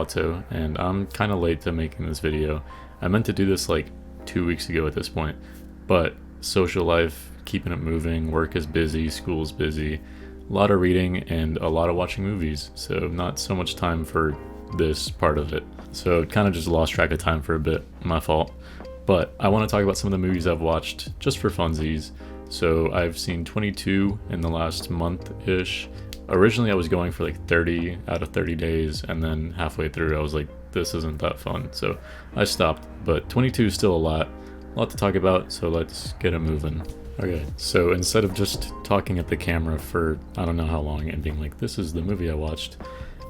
Auto, and I'm kind of late to making this video. I meant to do this like 2 weeks ago at this point, but social life, keeping it moving, work is busy, school's busy, a lot of reading and a lot of watching movies, so not so much time for this part of it. So kind of just lost track of time for a bit, my fault. But I want to talk about some of the movies I've watched just for funsies. So I've seen 22 in the last month-ish. Originally I was going for like 30 out of 30 days, and then halfway through I was like, this isn't that fun, so I stopped. But 22 is still a lot to talk about, so let's get it moving. Okay, so instead of just talking at the camera for I don't know how long and being like, this is the movie I watched,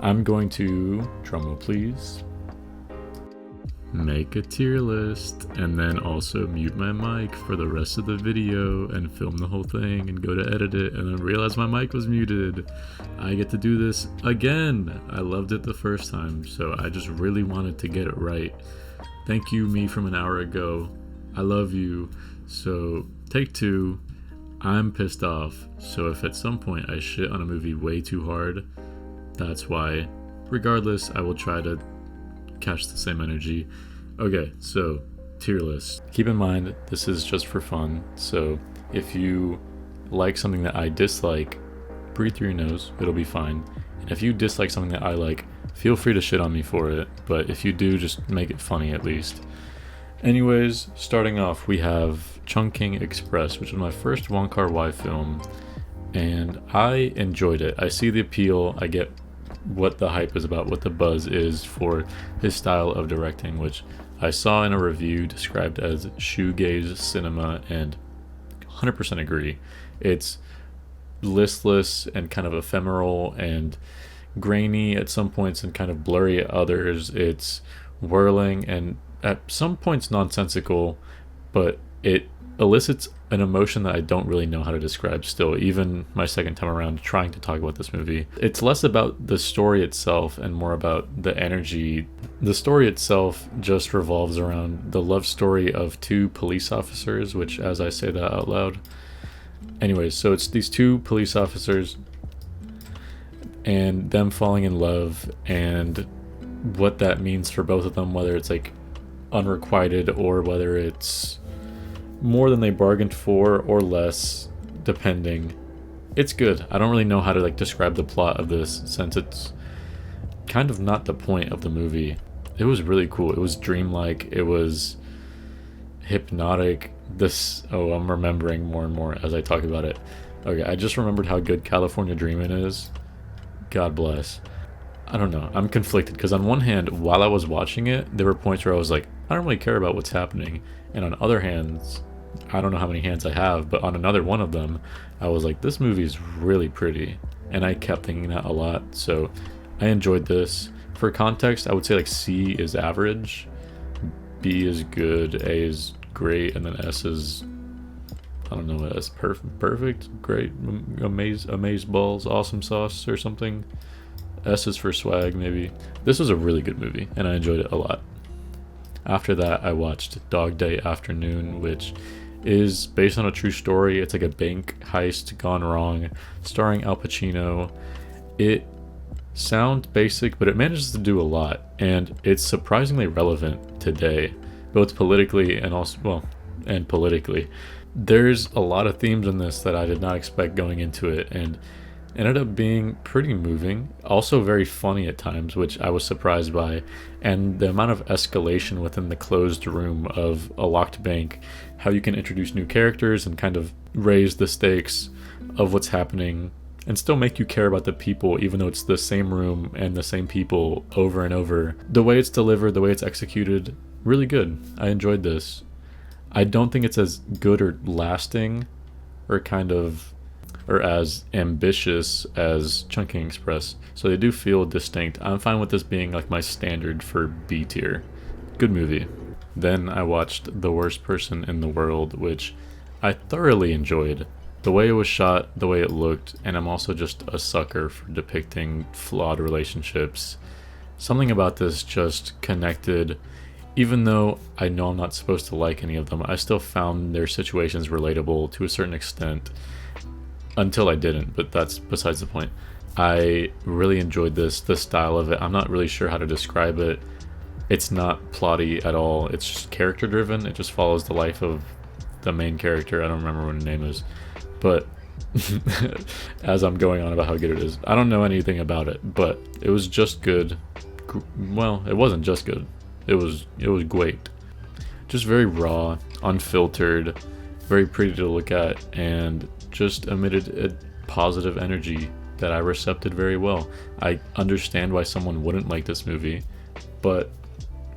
I'm going to, drumroll please, make a tier list, and then also mute my mic for the rest of the video and film the whole thing and go to edit it and then realize my mic was muted. I get to do this again. I loved it the first time, so I just really wanted to get it right. Thank you, me from an hour ago. I love you. So take two. I'm pissed off, so if at some point I shit on a movie way too hard, that's why. Regardless, I will try to catch the same energy. Okay, so tier list. Keep in mind, this is just for fun, so if you like something that I dislike, breathe through your nose, it'll be fine. And if you dislike something that I like, feel free to shit on me for it, but if you do, just make it funny at least. Anyways, starting off, we have Chungking Express, which was my first Wong Kar-wai film, and I enjoyed it. I see the appeal, I get what the hype is about, what the buzz is for his style of directing, which I saw in a review described as shoegaze cinema, and 100% agree. It's listless and kind of ephemeral and grainy at some points and kind of blurry at others. It's whirling and at some points nonsensical, but it elicits an emotion that I don't really know how to describe still, even my second time around trying to talk about this movie. It's less about the story itself and more about the energy. The story itself just revolves around the love story of two police officers, which, as I say that out loud. Anyways, so it's these two police officers and them falling in love and what that means for both of them, whether it's like unrequited or whether it's more than they bargained for or less, depending. It's good. I don't really know how to like describe the plot of this, since it's kind of not the point of the movie. It was really cool. It was dreamlike. It was hypnotic. I'm remembering more and more as I talk about it. Okay, I just remembered how good California Dreamin' is. God bless. I don't know. I'm conflicted because on one hand, while I was watching it, there were points where I was like, I don't really care about what's happening. And on other hands, I don't know how many hands I have, but on another one of them, I was like, this movie is really pretty. And I kept thinking that a lot. So I enjoyed this. For context, I would say like C is average, B is good, A is great, and then S is, I don't know, S perfect, great, amaze balls, awesome sauce or something. S is for swag, maybe. This was a really good movie, and I enjoyed it a lot. After that, I watched Dog Day Afternoon, which is based on a true story. It's like a bank heist gone wrong, starring Al Pacino. It sounds basic, but it manages to do a lot, and it's surprisingly relevant today, both politically and politically. There's a lot of themes in this that I did not expect going into it, and ended up being pretty moving, also very funny at times, which I was surprised by, and the amount of escalation within the closed room of a locked bank, how you can introduce new characters and kind of raise the stakes of what's happening and still make you care about the people, even though it's the same room and the same people over and over. The way it's delivered, the way it's executed, really good. I enjoyed this. I don't think it's as good or lasting or as ambitious as Chungking Express, so they do feel distinct. I'm fine with this being like my standard for B tier. Good movie. Then I watched The Worst Person in the World, which I thoroughly enjoyed. The way it was shot, the way it looked, and I'm also just a sucker for depicting flawed relationships. Something about this just connected. Even though I know I'm not supposed to like any of them, I still found their situations relatable to a certain extent. Until I didn't, but that's besides the point. I really enjoyed the style of it. I'm not really sure how to describe it. It's not plotty at all. It's just character driven. It just follows the life of the main character. I don't remember what her name is, but as I'm going on about how good it is, I don't know anything about it, but it was just good. Well, it wasn't just good. It was great. Just very raw, unfiltered, very pretty to look at, and just emitted a positive energy that I recepted very well. I understand why someone wouldn't like this movie, but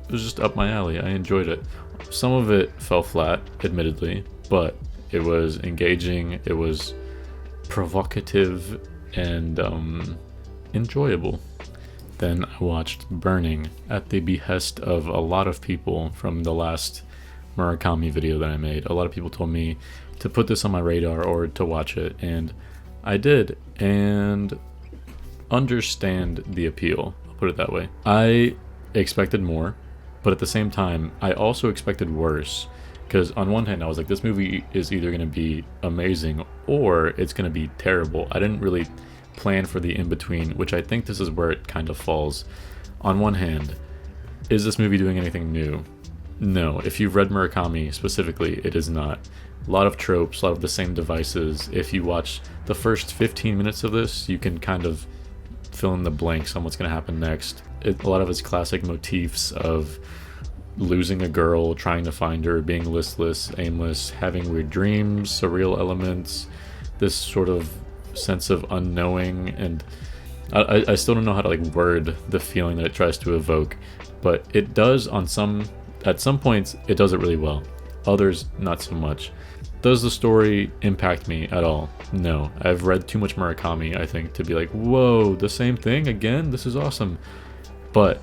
it was just up my alley. I enjoyed it. Some of it fell flat, admittedly, but it was engaging, it was provocative, and enjoyable. Then I watched Burning at the behest of a lot of people from the last Murakami video that I made. A lot of people told me to put this on my radar or to watch it, and I did, and understand the appeal. I'll put it that way. I expected more, but at the same time, I also expected worse. Because on one hand, I was like, this movie is either going to be amazing or it's going to be terrible. I didn't really plan for the in-between, which I think this is where it kind of falls. On one hand, is this movie doing anything new? No. If you've read Murakami specifically, it is not. A lot of tropes, a lot of the same devices. If you watch the first 15 minutes of this, you can kind of fill in the blanks on what's going to happen next. A lot of its classic motifs of losing a girl, trying to find her, being listless, aimless, having weird dreams, surreal elements, this sort of sense of unknowing, and I still don't know how to like word the feeling that it tries to evoke, but it does at some points it does it really well, others not so much. Does the story impact me at all? No. I've read too much Murakami, I think, to be like, whoa, the same thing again? This is awesome. But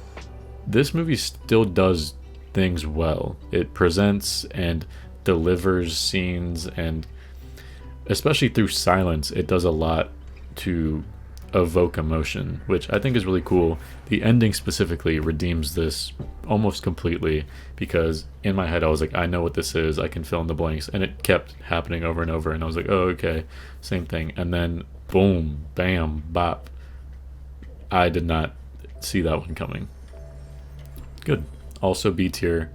this movie still does things well. It presents and delivers scenes, and especially through silence, it does a lot to evoke emotion, which I think is really cool. The ending specifically redeems this almost completely, because in my head I was like, I know what this is, I can fill in the blanks, and it kept happening over and over, and I was like, oh, okay, same thing, and then boom, bam, bop. I did not see that one coming. Good. Also B tier.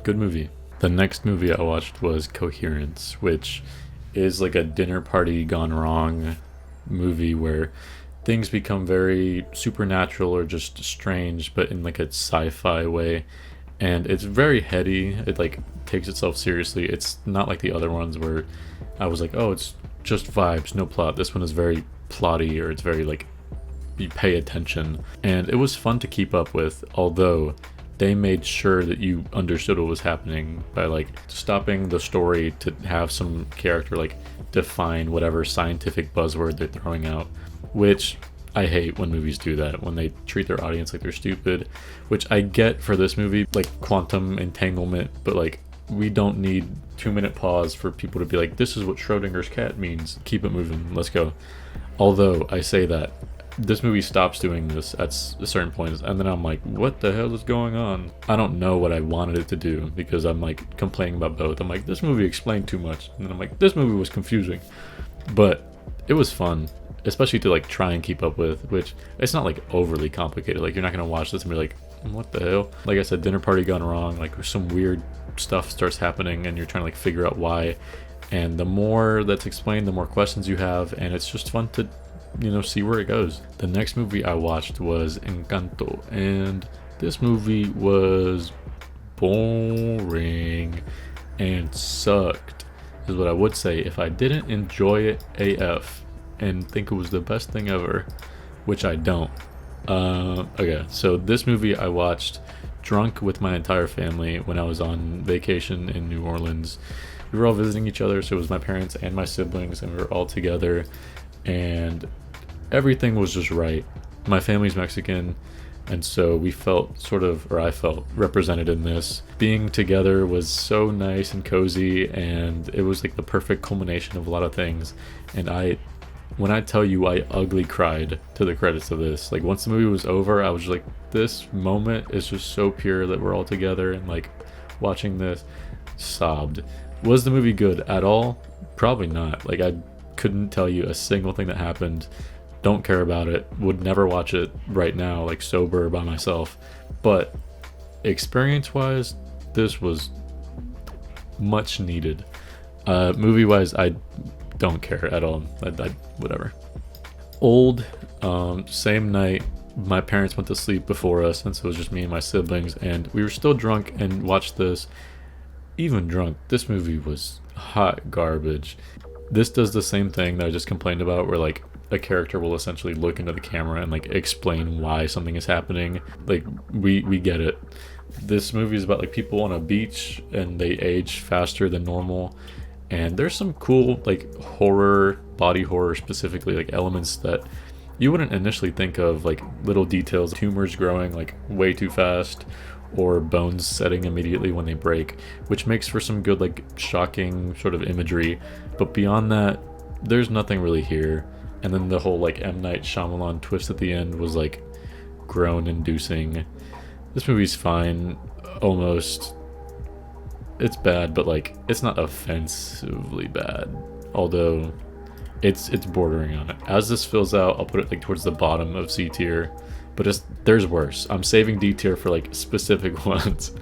Good movie. The next movie I watched was Coherence, which is like a dinner party gone wrong movie where things become very supernatural or just strange, but in like a sci-fi way, and it's very heady. It like takes itself seriously. It's not like the other ones where I was like, oh, it's just vibes, no plot. This one is very plotty, or it's very like you pay attention, and it was fun to keep up with, although they made sure that you understood what was happening by like stopping the story to have some character like define whatever scientific buzzword they're throwing out, which I hate when movies do that, when they treat their audience like they're stupid, which I get for this movie, like quantum entanglement, but like we don't need 2-minute pause for people to be like, this is what Schrodinger's cat means, keep it moving, let's go. Although I say that, this movie stops doing this at certain points, and then I'm like, what the hell is going on? I don't know what I wanted it to do, because I'm like complaining about both. I'm like, this movie explained too much, and then I'm like, this movie was confusing, but it was fun, especially to like try and keep up with, which it's not like overly complicated. Like, you're not gonna watch this and be like, what the hell? Like I said, dinner party gone wrong, like some weird stuff starts happening and you're trying to like figure out why, and the more that's explained, the more questions you have, and it's just fun to, you know, see where it goes. The next movie I watched was Encanto, and this movie was boring and sucked, is what I would say if I didn't enjoy it AF and think it was the best thing ever, which I don't. Okay, so this movie I watched drunk with my entire family when I was on vacation in New Orleans. We were all visiting each other, so it was my parents and my siblings, and we were all together, and everything was just right. My family's Mexican, and so we felt sort of, or I felt represented in this. Being together was so nice and cozy, and it was like the perfect culmination of a lot of things. And when I tell you I ugly cried to the credits of this, like once the movie was over, I was just like, this moment is just so pure that we're all together, and like watching this, sobbed. Was the movie good at all? Probably not. Like, I couldn't tell you a single thing that happened, don't care about it, would never watch it right now, like sober by myself. But experience wise, this was much needed. Movie wise, I don't care at all. I whatever. Old, same night, my parents went to sleep before us, and so it was just me and my siblings, and we were still drunk and watched this. Even drunk, this movie was hot garbage. This does the same thing that I just complained about, where like a character will essentially look into the camera and like explain why something is happening. Like we get it. This movie is about like people on a beach and they age faster than normal, and there's some cool like horror, body horror specifically, like elements that you wouldn't initially think of, like little details, tumors growing like way too fast, or bones setting immediately when they break, which makes for some good like shocking sort of imagery. But beyond that, there's nothing really here. And then the whole like M. Night Shyamalan twist at the end was like groan inducing. This movie's fine, almost. It's bad, but like it's not offensively bad, although it's bordering on it. As this fills out, I'll put it like towards the bottom of C tier, but there's worse. I'm saving D tier for like specific ones.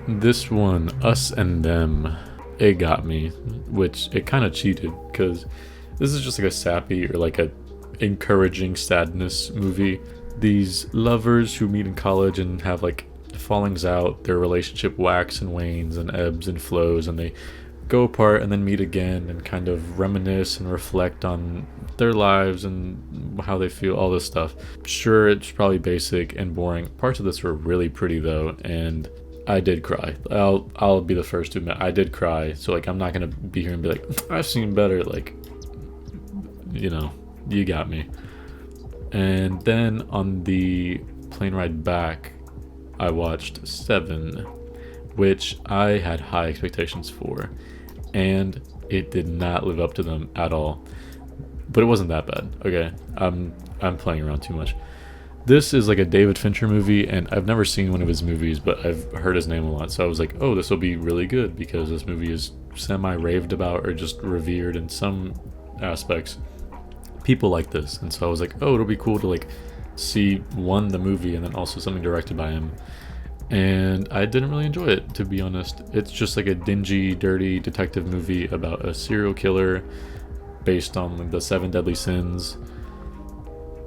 This one, Us and Them, it got me, which it kind of cheated, because this is just like a sappy or like a encouraging sadness movie. These lovers who meet in college and have like fallings out, their relationship wax and wanes and ebbs and flows, and they go apart and then meet again and kind of reminisce and reflect on their lives and how they feel, all this stuff. Sure, it's probably basic and boring. Parts of this were really pretty though, and I did cry. I'll be the first to admit I did cry. So like I'm not gonna be here and be like, I've seen better. Like, you know, you got me. And then on the plane ride back, I watched Seven, which I had high expectations for, and it did not live up to them at all. But it wasn't that bad. Okay, I'm playing around too much. This is like a David Fincher movie, and I've never seen one of his movies, but I've heard his name a lot. So I was like, oh, this will be really good, because this movie is semi-raved about or just revered in some aspects. People like this, and so I was like, oh, it'll be cool to like see the movie and then also something directed by him. And I didn't really enjoy it, to be honest. It's just like a dingy, dirty detective movie about a serial killer based on like the 7 deadly sins.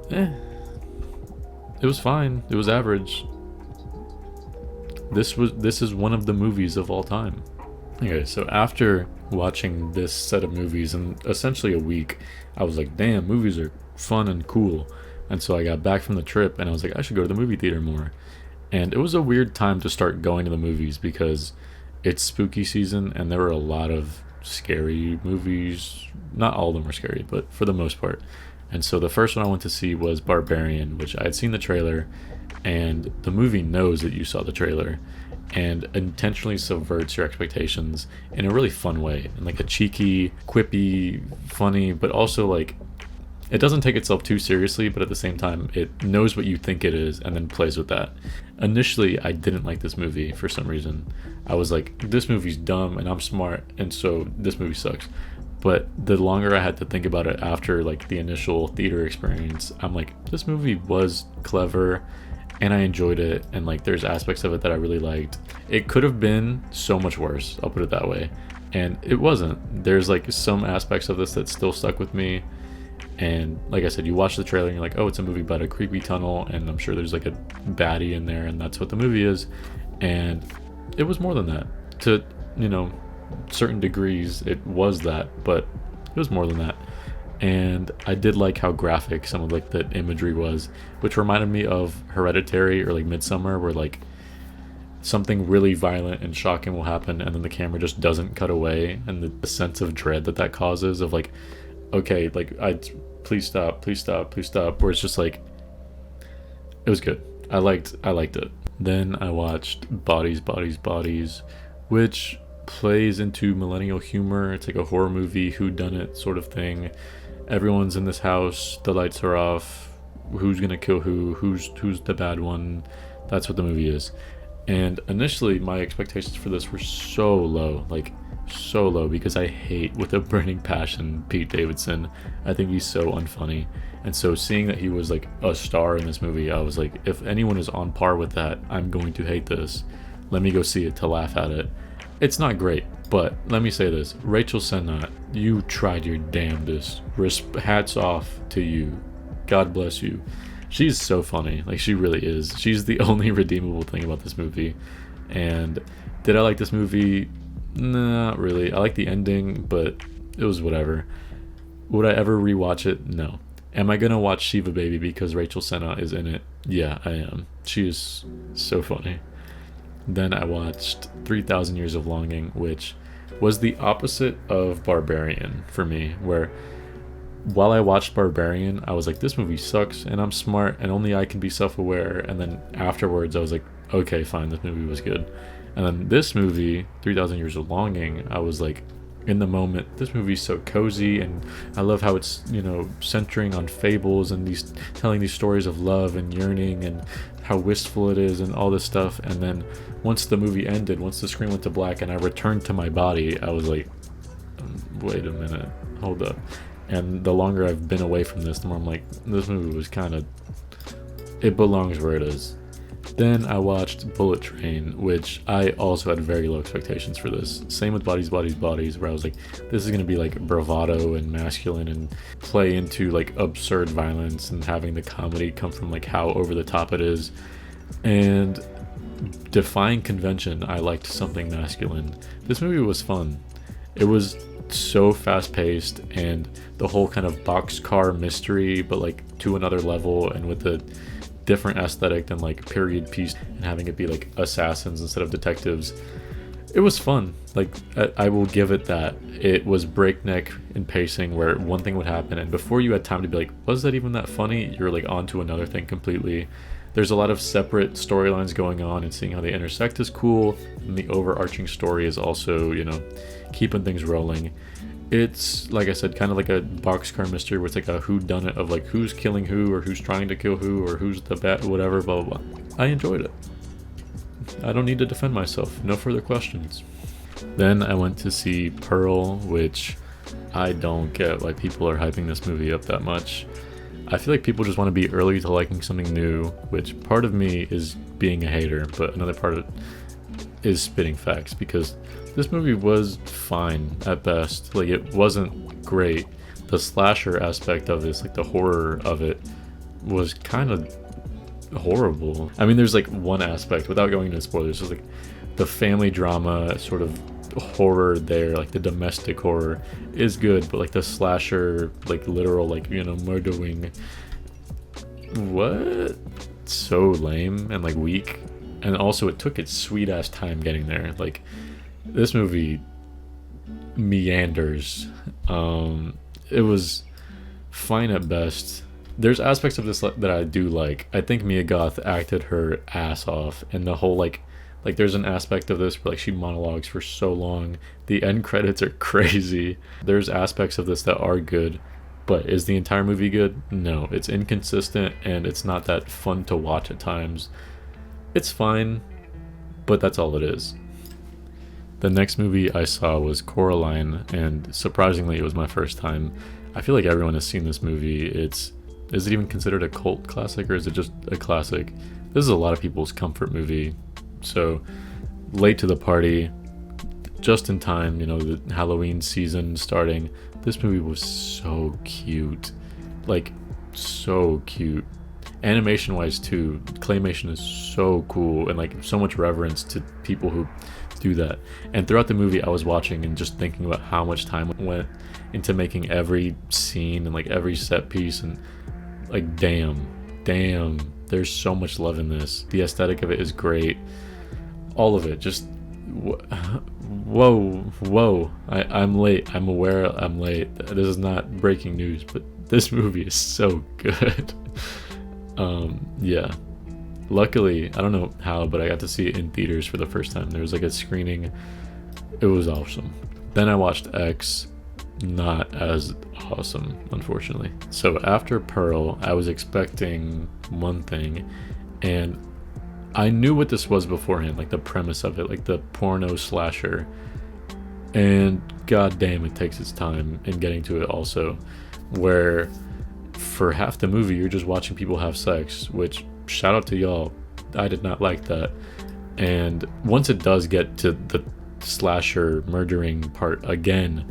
It was fine. It was average. This is one of the movies of all time. Okay, so after watching this set of movies in essentially a week, I was like, damn, movies are fun and cool. And so I got back from the trip and I was like, I should go to the movie theater more. And it was a weird time to start going to the movies, because it's spooky season and there were a lot of scary movies. Not all of them were scary, but for the most part. And so the first one I went to see was Barbarian, which I had seen the trailer, and the movie knows that you saw the trailer and intentionally subverts your expectations in a really fun way, in like a cheeky, quippy, funny, but also like it doesn't take itself too seriously, but at the same time it knows what you think it is and then plays with that. Initially, I didn't like this movie for some reason. I was like, this movie's dumb and I'm smart, and so this movie sucks. But the longer I had to think about it after like the initial theater experience, I'm like, this movie was clever and I enjoyed it, and like there's aspects of it that I really liked. It could have been so much worse, I'll put it that way, and it wasn't. There's like some aspects of this that still stuck with me, and like I said, you watch the trailer and you're like, oh, it's a movie about a creepy tunnel, and I'm sure there's like a baddie in there, and that's what the movie is. And it was more than that. To, you know, certain degrees it was that, but it was more than that. And I did like how graphic some of like the imagery was, which reminded me of Hereditary or like Midsummer, where like something really violent and shocking will happen and then the camera just doesn't cut away, and the sense of dread that causes of like, okay, like please stop, where it's just like, it was good. I liked it. Then I watched Bodies, which plays into millennial humor. It's like a horror movie, whodunit sort of thing. Everyone's in this house, the lights are off, who's gonna kill who's the bad one. That's what the movie is. And initially my expectations for this were so low, like so low because I hate with a burning passion Pete Davidson. I think he's so unfunny. And so seeing that he was like a star in this movie, I was like, if anyone is on par with that, I'm going to hate this. Let me go see it to laugh at it. It's not great, but let me say this. Rachel Sennott, you tried your damnedest. Hats off to you. God bless you. She's so funny. Like, she really is. She's the only redeemable thing about this movie. And did I like this movie? Not really. I like the ending, but it was whatever. Would I ever rewatch it? No. Am I gonna watch Shiva Baby because Rachel Sennott is in it? Yeah, I am. She is so funny. Then I watched 3,000 Years of Longing, which was the opposite of Barbarian for me, where while I watched Barbarian, I was like, this movie sucks and I'm smart and only I can be self-aware. And then afterwards I was like, okay, fine, this movie was good. And then this movie, 3,000 Years of Longing, I was like, in the moment, this movie's so cozy, and I love how it's, you know, centering on fables and these telling these stories of love and yearning and how wistful it is and all this stuff. And then once the movie ended, once the screen went to black and I returned to my body, I was like, wait a minute, hold up. And the longer I've been away from this, the more I'm like, this movie was kind of, it belongs where it is. Then I watched Bullet Train, which I also had very low expectations for this. Same with Bodies, Bodies, Bodies, where I was like, this is going to be like bravado and masculine and play into like absurd violence and having the comedy come from like how over the top it is. And defying convention, I liked something masculine. This movie was fun. It was so fast paced, and the whole kind of boxcar mystery, but like to another level and with a different aesthetic than like period piece and having it be like assassins instead of detectives. It was fun. Like, I will give it that. It was breakneck in pacing where one thing would happen and before you had time to be like, was that even that funny? You're like on to another thing completely. There's a lot of separate storylines going on, and seeing how they intersect is cool, and the overarching story is also, you know, keeping things rolling. It's, like I said, kind of like a boxcar mystery where it's like a whodunit of like who's killing who or who's trying to kill who or who's the bad, whatever, blah, blah, blah. I enjoyed it. I don't need to defend myself. No further questions. Then I went to see Pearl, which I don't get why people are hyping this movie up that much. I feel like people just want to be early to liking something new, which part of me is being a hater, but another part of it is spitting facts, because this movie was fine at best. Like, it wasn't great. The slasher aspect of this, like the horror of it, was kind of horrible. I mean, there's like one aspect, without going into spoilers, just like the family drama sort of horror there, like the domestic horror is good, but like the slasher, like literal, like, you know, murdering, what? So lame and like weak. And also it took its sweet ass time getting there. Like, this movie meanders. It was fine at best. There's aspects of this that I do like. I think Mia Goth acted her ass off, and the whole like there's an aspect of this where like she monologues for so long. The end credits are crazy. There's aspects of this that are good, but is the entire movie good? No, it's inconsistent and it's not that fun to watch at times. It's fine, but that's all it is. The next movie I saw was Coraline, and surprisingly it was my first time. I feel like everyone has seen this movie. Is it even considered a cult classic, or is it just a classic? This is a lot of people's comfort movie. So, late to the party, just in time, you know, the Halloween season starting. This movie was so cute. Like, so cute. Animation wise too, claymation is so cool, and like so much reverence to people who do that. And throughout the movie I was watching and just thinking about how much time went into making every scene and like every set piece, and like damn, there's so much love in this. The aesthetic of it is great. All of it, just whoa. I'm late. I'm aware I'm late. This is not breaking news, but this movie is so good. Yeah. Luckily, I don't know how, but I got to see it in theaters for the first time. There was like a screening. It was awesome. Then I watched X. Not as awesome, unfortunately. So after Pearl, I was expecting one thing, and I knew what this was beforehand, like the premise of it, like the porno slasher. And god damn, it takes its time in getting to it also, where for half the movie you're just watching people have sex, which shout out to y'all, I did not like that. And once it does get to the slasher murdering part again,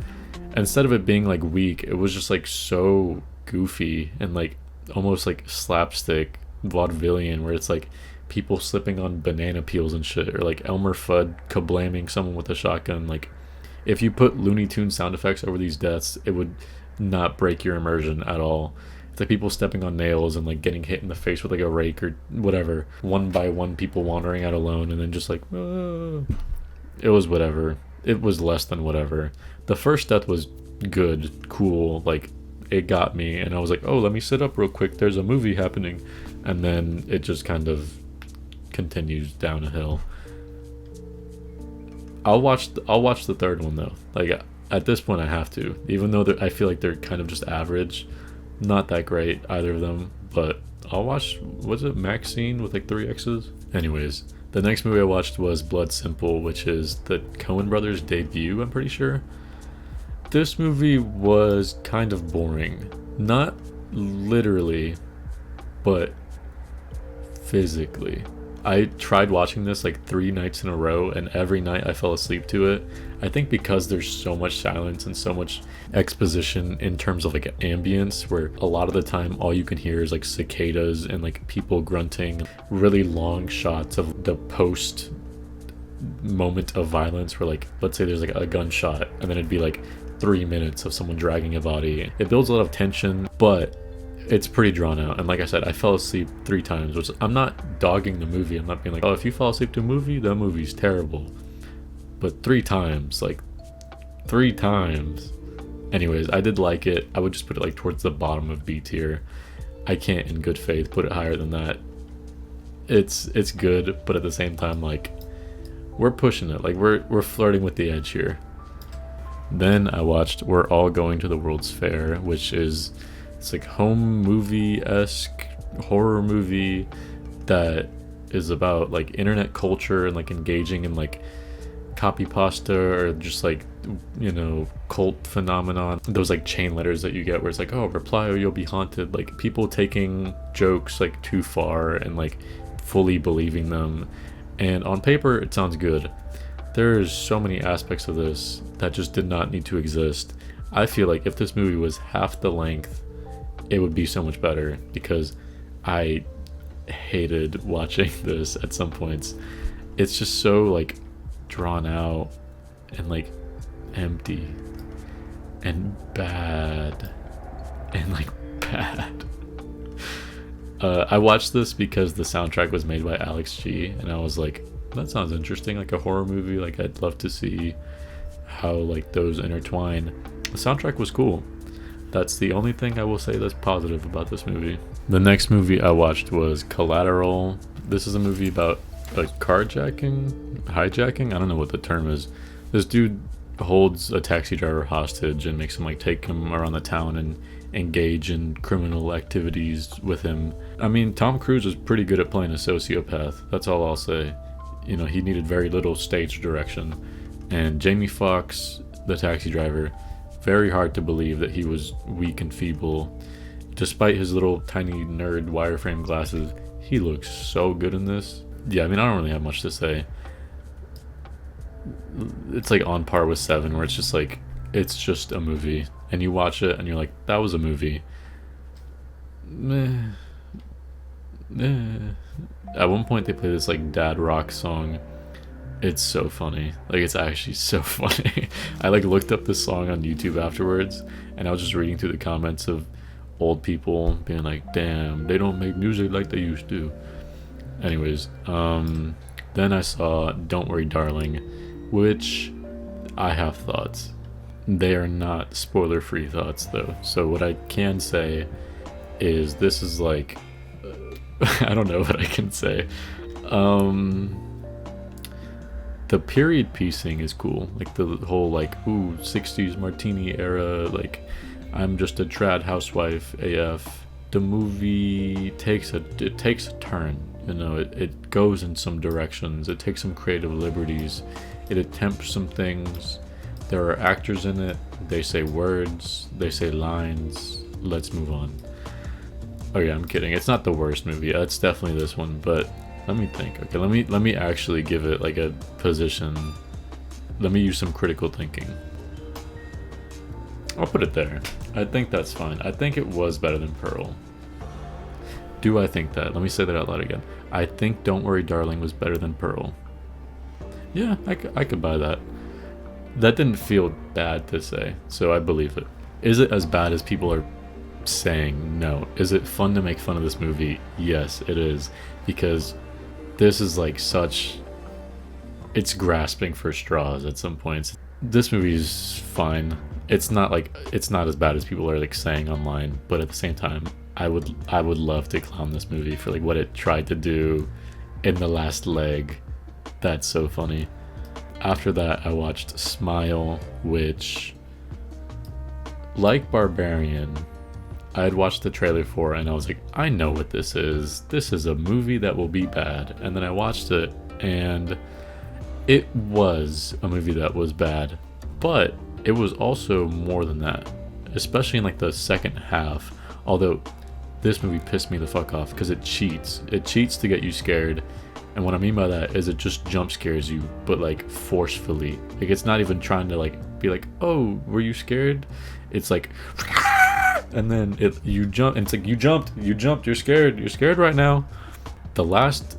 instead of it being like weak, it was just like so goofy and like almost like slapstick vaudevillian, where it's like people slipping on banana peels and shit, or like Elmer Fudd kablamming someone with a shotgun. Like, if you put Looney Tunes sound effects over these deaths, it would not break your immersion at all. It's like people stepping on nails and like getting hit in the face with like a rake or whatever, one by one, people wandering out alone, and then just like it was whatever. It was less than whatever. The first death was good, cool, like it got me, and I was like, oh, let me sit up real quick, there's a movie happening. And then it just kind of continues down a hill. I'll watch the third one though. Like, at this point I have to, even though I feel like they're kind of just average, not that great either of them. But I'll watch. Was it Maxine with like 3 X's? Anyways, the next movie I watched was Blood Simple, which is the Coen brothers debut, I'm pretty sure. This movie was kind of boring, not literally, but physically. I tried watching this like 3 nights in a row, and every night I fell asleep to it. I think because there's so much silence and so much exposition in terms of like ambience, where a lot of the time all you can hear is like cicadas and like people grunting, really long shots of the post moment of violence, where like, let's say there's like a gunshot, and then it'd be like 3 minutes of someone dragging a body. It builds a lot of tension, but it's pretty drawn out. And like I said, I fell asleep 3 times, which I'm not dogging the movie. I'm not being like, oh, if you fall asleep to a movie, that movie's terrible. But 3 times, like 3 times. Anyways, I did like it. I would just put it like towards the bottom of B tier. I can't in good faith put it higher than that. It's good, but at the same time, like, we're pushing it. Like, we're flirting with the edge here. Then I watched We're All Going to the World's Fair, which is, it's like home movie-esque horror movie that is about like internet culture and like engaging in like copypasta, or just like, you know, cult phenomenon. Those like chain letters that you get where it's like, oh, reply or you'll be haunted. Like people taking jokes like too far and like fully believing them. And on paper, it sounds good. There's so many aspects of this that just did not need to exist. I feel like if this movie was half the length, it would be so much better, because I hated watching this at some points. It's just so like drawn out and like empty and bad and like bad. I watched this because the soundtrack was made by Alex G, and I was like, that sounds interesting, like a horror movie. Like, I'd love to see how like those intertwine. The soundtrack was cool. That's the only thing I will say that's positive about this movie. The next movie I watched was Collateral. This is a movie about like hijacking. I don't know what the term is. This dude holds a taxi driver hostage and makes him like take him around the town and engage in criminal activities with him. I mean, Tom Cruise is pretty good at playing a sociopath. That's all I'll say. You know, he needed very little stage direction. And Jamie Foxx, the taxi driver, very hard to believe that he was weak and feeble. Despite his little tiny nerd wireframe glasses, he looks so good in this. Yeah, I mean, I don't really have much to say. It's like on par with Seven, where it's just like, it's just a movie. And you watch it and you're like, that was a movie. At one point they play this like dad rock song. It's so funny. Like, it's actually so funny. I like looked up this song on YouTube afterwards, and I was just reading through the comments of old people being like, damn, they don't make music like they used to. Anyways, then I saw Don't Worry Darling, which I have thoughts. They are not spoiler-free thoughts though. So what I can say is this is like, I don't know what I can say. The period piecing is cool. Like the whole like, ooh, 60s martini era, like I'm just a trad housewife AF. The movie takes a turn, you know, it goes in some directions, it takes some creative liberties, it attempts some things, There are actors in it. They say words. They say lines. Let's move on. Oh yeah, I'm kidding. It's not the worst movie. It's definitely this one. But let me think. Okay, let me actually give it like a position. Let me use some critical thinking. I'll put it there. I think that's fine. I think it was better than Pearl. Do I think that? Let me say that out loud again. I think Don't Worry Darling was better than Pearl. Yeah, I could buy that. That didn't feel bad to say, so I believe it. Is it as bad as people are saying? No. Is it fun to make fun of this movie? Yes, it is. Because this is like such... It's grasping for straws at some points. This movie is fine. It's not as bad as people are like saying online, but at the same time, I would love to clown this movie for like what it tried to do in the last leg. That's so funny. After that, I watched Smile, which, like Barbarian, I had watched the trailer for and I was like, I know what this is. This is a movie that will be bad. And then I watched it and it was a movie that was bad, but it was also more than that, especially in like the second half. Although this movie pissed me the fuck off because it cheats. It cheats to get you scared. And what I mean by that is it just jump scares you, but like forcefully. Like it's not even trying to like be like, oh, were you scared? It's like, and then you jump, and it's like you jumped, you're scared right now. The last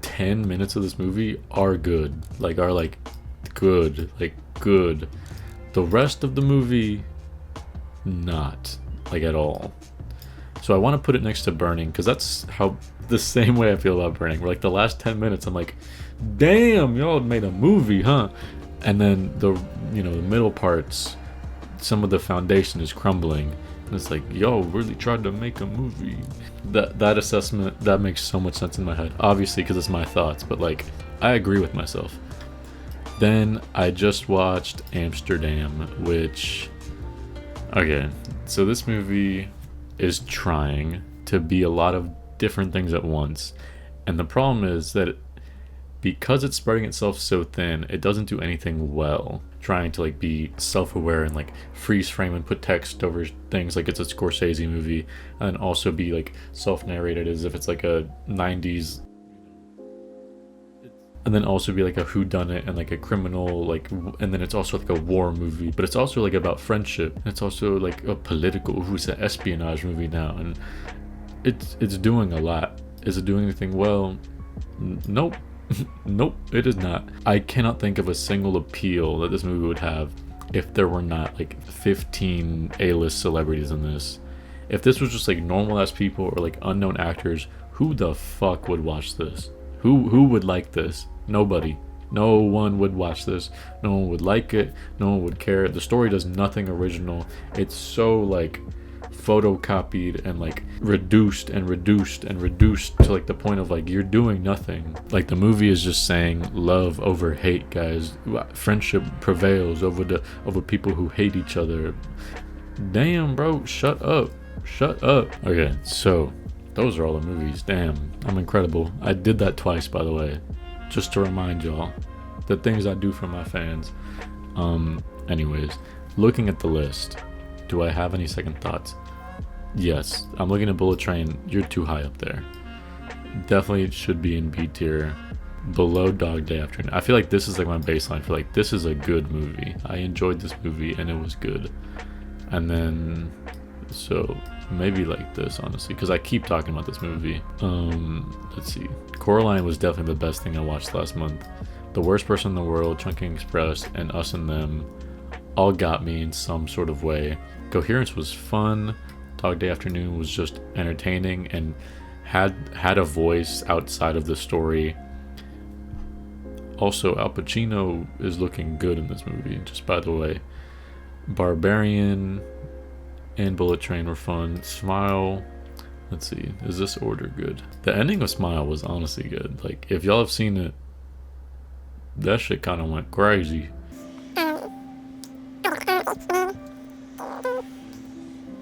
10 minutes of this movie are good. Good. The rest of the movie, not like at all. So I want to put it next to Burning because that's how the same way I feel about Burning. Where like the last 10 minutes, I'm like, damn, y'all made a movie, huh? And then the middle parts, some of the foundation is crumbling, and it's like, yo, really tried to make a movie. That assessment, that makes so much sense in my head. Obviously, because it's my thoughts, but like I agree with myself. Then I just watched Amsterdam, which, okay, so this movie is trying to be a lot of different things at once, and the problem is that because it's spreading itself so thin, it doesn't do anything well. Trying to like be self-aware and like freeze frame and put text over things like it's a Scorsese movie, and also be like self-narrated as if it's like a 90s, and then also be like a whodunit and like a criminal, like, and then it's also like a war movie, but it's also like about friendship, and it's also like a political, who's an espionage movie now, and it's doing a lot. Is it doing anything well? Nope. Nope, it is not. I cannot think of a single appeal that this movie would have if there were not like 15 A-list celebrities in this. If this was just like normal ass people or like unknown actors, who the fuck would watch this? Who would like this? Nobody. No one would watch this. No one would like it. No one would care. The story does nothing original. It's so like photocopied and like reduced to like the point of like you're doing nothing. Like the movie is just saying love over hate, guys. Friendship prevails over people who hate each other. Damn, bro, shut up. Okay, so those are all the movies. Damn, I'm incredible. I did that twice, by the way, just to remind y'all the things I do for my fans. Anyways, looking at the list, do I have any second thoughts? Yes, I'm looking at Bullet Train. You're too high up there. Definitely it should be in B tier, below Dog Day Afternoon. I feel like this is like my baseline for like, this is a good movie. I enjoyed this movie and it was good. And then, so maybe like this, honestly, because I keep talking about this movie. Let's see. Coraline was definitely the best thing I watched last month. The Worst Person in the World, Chungking Express, and Us and Them all got me in some sort of way. Coherence was fun. Dog Day Afternoon was just entertaining and had a voice outside of the story. Also, Al Pacino is looking good in this movie, just by the way. Barbarian and Bullet Train were fun. Smile, let's see, is this order good? The ending of Smile was honestly good. Like, if y'all have seen it, that shit kind of went crazy.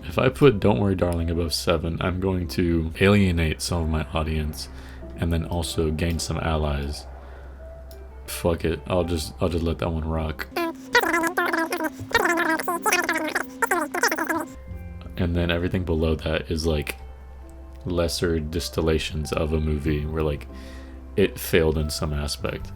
If I put Don't Worry Darling above 7, I'm going to alienate some of my audience and then also gain some allies. Fuck it, I'll just let that one rock. and then everything below that is like lesser distillations of a movie where like it failed in some aspect.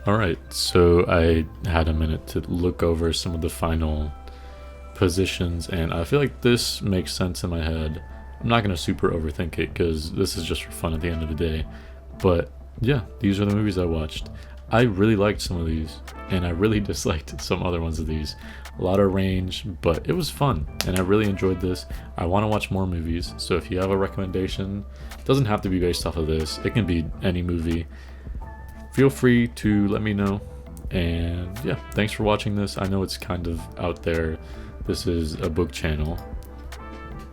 Alright, so I had a minute to look over some of the final positions, and I feel like this makes sense in my head. I'm not going to super overthink it because this is just for fun at the end of the day. But yeah, these are the movies I watched. I really liked some of these, and I really disliked some other ones of these. A lot of range, but it was fun, and I really enjoyed this. I want to watch more movies, so if you have a recommendation, it doesn't have to be based off of this. It can be any movie. Feel free to let me know. And yeah, thanks for watching this. I know it's kind of out there. This is a book channel,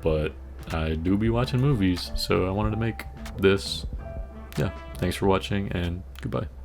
but I do be watching movies, so I wanted to make this. Yeah, thanks for watching, and goodbye.